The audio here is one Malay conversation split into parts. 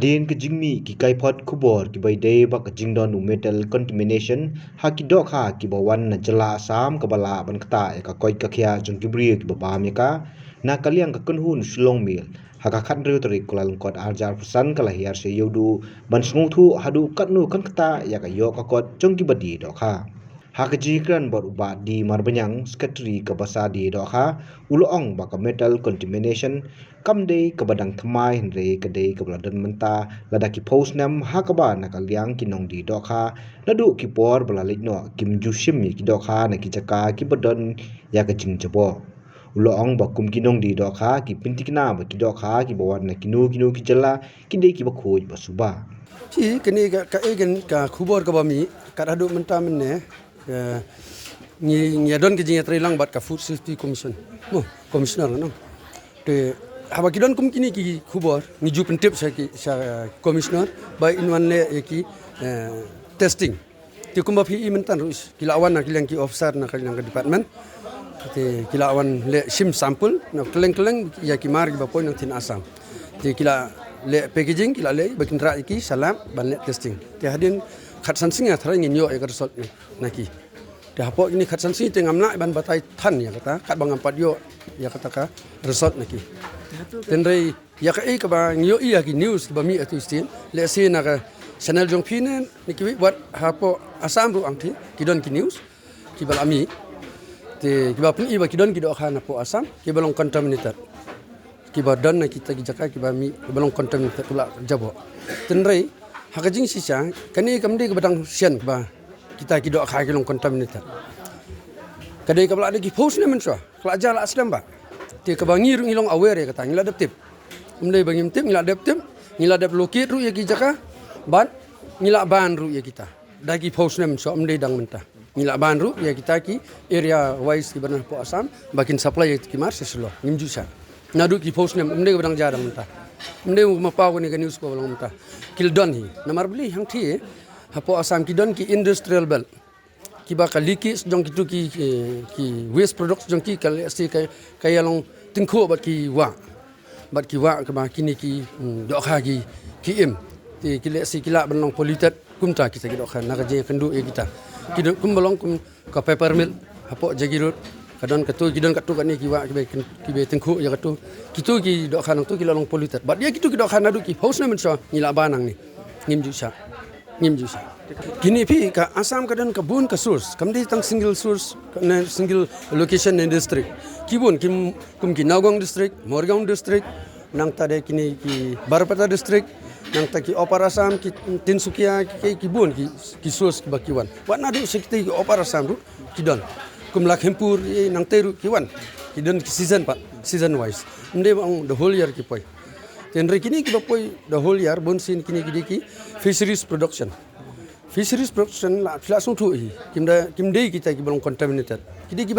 Hadin ke jingmi ki kaipot kubor ki bai day bak jingdon metal contamination ha ki dok ha ki bawan na jela asam ke bala ban kata ka koi ka khia jong ki bri ki ba me ka na kaliang ka kunhun shlong mil ha ka khat ru tri kula lungkot arjar pusan kala hiar se yodu ban sngu thu hadu katnu kan kata ya ka yo ka kot jong ki badi dok ha Hakaji kran bot uba di marbanyang sekretari ke basa di doha uloong baka metal contamination kamde ke badang thamai henre kede ke beladan menta ladaki postnam hakaba nakaliang kinong di doha nadu ki por belalik no kim jushim ki doha na ki jaka ki badon ya ke jing jabo uloong bakum kinong di doha ki pintikna ba ki doha ki bawan na kinu ki jala kinde ki bakhoj basuba si kini ka egen ka khubor ka bami ka adu menta menne ni don ke jinga trilang bat ka food safety commission commissioner no te haba kidon kum kini ki khubor ni ju pentip sa ki sa commissioner by in one le ki testing ti kumba phi mentan ruis kilawan na kilang ki officer na kilang ka department te kilawan le sim sample na keleng ya ki mar ba point nang tin asam ti kila le packaging kila le bakin ra ki salam ban le testing ti hadin khat sansing ya thara ngin yo e result ni naki te hapo ini khat sansing te ngamna ban batai than ya kata kat bang ampat yo ya kata ka result naki tenrei ya ka e ka ba yo iya ki news ba mi atu stin le se na ka channel jong phine niki buat hapo asam ru angthi kidon ki news ki bal ami te ki ba pun iba kidon ki do khana po asam ki balong contaminated ki ba don na kita ki jaka ki ba mi balong contaminated tula jabo tenrei hakajing sisa kani kamdi ke badang sian ba kita ki do kha ki long contaminated kadai ka bla de ki post ne menso kla jala aslam ba te ka bangi ru ngilong aware ya kata ngila deptip umdai bangim tip ngila deptip ngila dep lokit ru ya ki jaka ban ngila ban ru ya kita dagi post ne menso umdai dang menta ngila ban ru ya kita ki area wise ki banah po asam bakin supply ki mar seslo ngimju sa nadu ki post ne umdai badang jara menta mende mapau ni news ko belum ta kildon hi namar beli hang thi hapo asam kidon ki industrial belt ki ba kaliki jong kitu ki waste products jong ki kal si kay long tingkho bat ki wa ka ba kini ki do kha ki im ti ki le si kila ban long polluted kumta kita ki do kha na ka je kendu e kita kidon kum belong kum ka paper mill hapo jagirut kadon katu kidon katu kan ni ki wa ki be tengku ya katu kitu ki do khanang tu ki long polluted but dia kitu ki do khanadu ki house na men so ngila banang ni ngim ju sa kini pi ka asam kadon ka bun ka source kamdi tang single source na single location in district kibun kum ki Nagong district Morgaon district nang tade kini ki Barapata district nang ta ki Opar Assam ki Tinsukia ki bun ki source ki bakiwan wa nadu sekti ki Opar Assam ru kidon kumlak hempur nang teru kiwan kidon season wise nde bang the whole year ki poi tenre kini ki poi the whole year bon sin kini ki fisheries production la flasung thu hi kimde kita ki belum contaminated kidi ki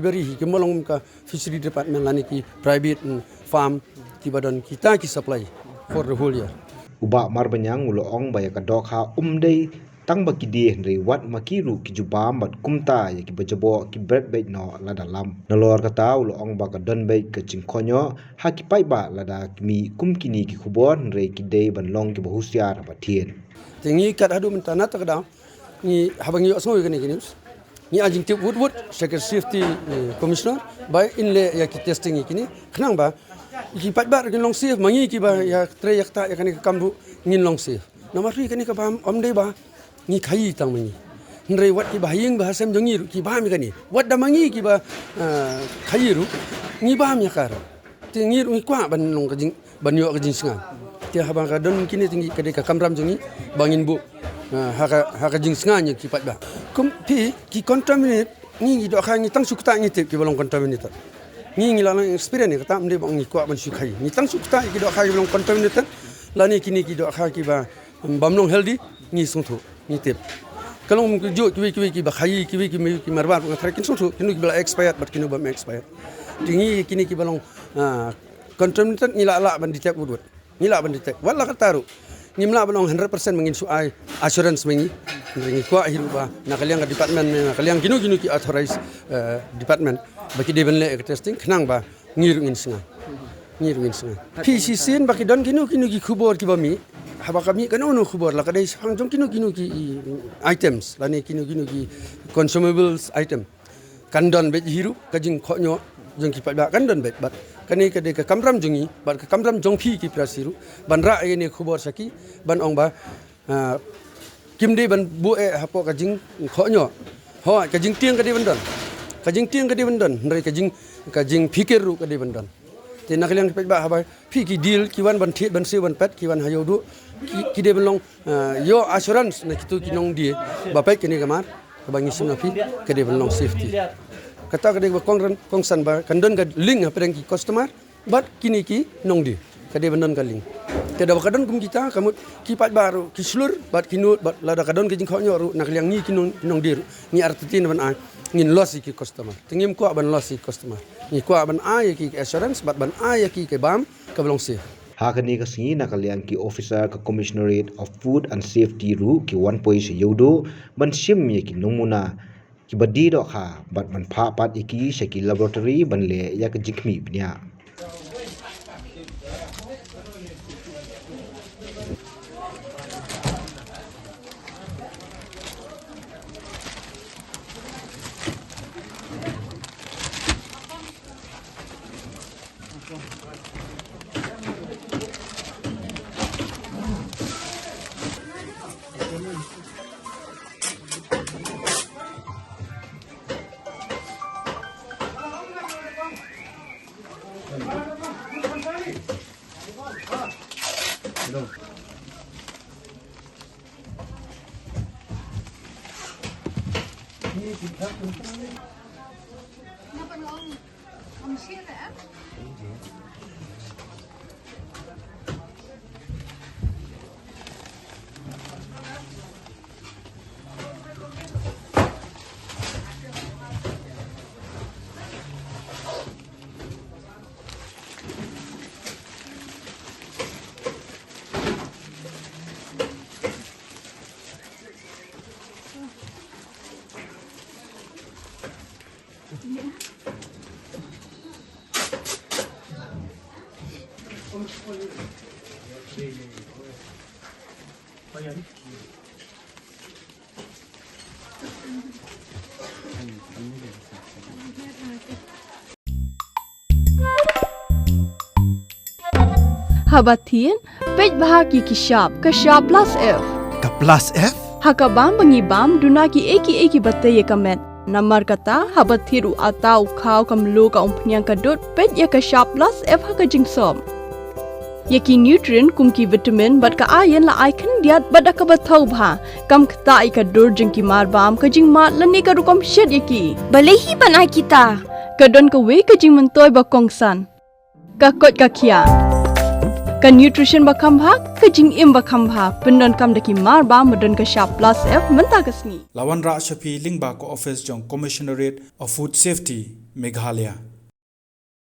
bari kimolong ka fishery department lani ki private farm ki badan kita ki supply for the whole year uba marbanyang uloong baya ka dokha umdei tang baki di henry wat makiru ki jubam bat kumta ya ki bajabo ki bread bait no lada lam nalor kata uloong baka don bait ke chingkonyo ha ki pai ba lada mi kumkini ki khubon henry ki dei ban long ki bahusiar ba thien tingi kat hadu mentana ta kada ni habang yo so gani news ni ajing tip wood secret safety commissioner by inle ya ki testing ikini khnang ba ki pai ba ki long safe mangi ki ba ya tre yakta ya kani kambu ngin long safe nomor 3 kani ka ba omdei ba ni khai tang mangi ndrei wat ki bahing bahasam jongi ki ba mi kani wat da mangi ki ba khai ru ni ba mi kar ti ngi ru kwa ban long ka jing ban yo ka jing singa ti ha ba ka don kini tinggi ka de ka kamram jongi bangin bu ha ka jing singa ni ki pat ba kum pi ki contaminate ni do kha ni tang sukta ni ti ki balong contaminate ni la experience ni kata mde bang ni kwa ban su khai ni tang sukta ki do kha ki balong contaminate la ni kini ki do kha ki ba bamlong healthy ni sungthu ni tip kalau jo ki ba khai ki marbar ngatrak kin sungthu kinu ki bala expired but kinu ba expired tingi kini ki balong contaminated ni la ban detect wood ni la ban detect wala kataru ni mla balong 100% mengin su ai assurance mengi ngi ko hiru ba nakaliang ka department nakaliang kinu ki authorized department baki de ben le testing khnang ba ngir ngin singa ngirwin sana PCC baki don kinu ki khubor ki bami haba kami kan ono khubor la kadai sang jong kinu ki items lani kinu ki consumables item kandon bet hiru kajing khonyo jong ki pa kandon bet bat kani kadai ka kamram jongi bat ka kamram jong phi ki prasiru ban ra ini khubor saki ban ong ba kimde ban bu hapo kajing khonyo ho kajing tiang kadai bandon ndai kajing fikir ru kadai bandon te nakaliang pet ba haba phi ki deal ki wan ban thiet ban se ban pet ki wan hayo du ki de ban long yo assurance na kitu ki nong die ba pet kini kamar ba ngi suna phi ke de ban long safety kata ke de ba kongsan ba kandon ga link apa dengan customer but kini ki nong die ke de ban ka link te da kadon kum kita kamu ki pat baru ki slur bat kinut bat lada kadon ke jing khonyo ru nakaliang ni ki nong die ni artitin ban ngin loss ki customer tingim ko ban loss ki customer ni ko ban ki assurance bat ban ki ke bam ka belong se hakani ka singi nakalian ki officer ka commissionerate of food and safety ru ki 1 point yodo ban sim ye ki numuna ki badi do kha bat man pha pat iki shaki laboratory ban le ya ka jikmi bnya Habatin pej bahagi ki sharp plus F Ka plus F? hakabam bangibam dunaki eki batay kamet namar kata habathiru atau khau kamlu ka umpnyang kadut pej ya ka sharp plus F haka jingsom yaki nutrient kumki vitamin bat ka iron la icon diat bada ka bathau bha kam khta ai ka dur jingki mar bam ka jing mat lani ka rukom shed yaki balehi banai kita kadon ka we ka jing mentoy ba kongsan ka kot ka khia ka nutrition ba khambha ka jing im ba khambha pendon kam daki mar ba modon ka sharp plus F menta kasni Lawan Ra Shafi Lingba ko office jong Commissionerate of Food Safety Meghalaya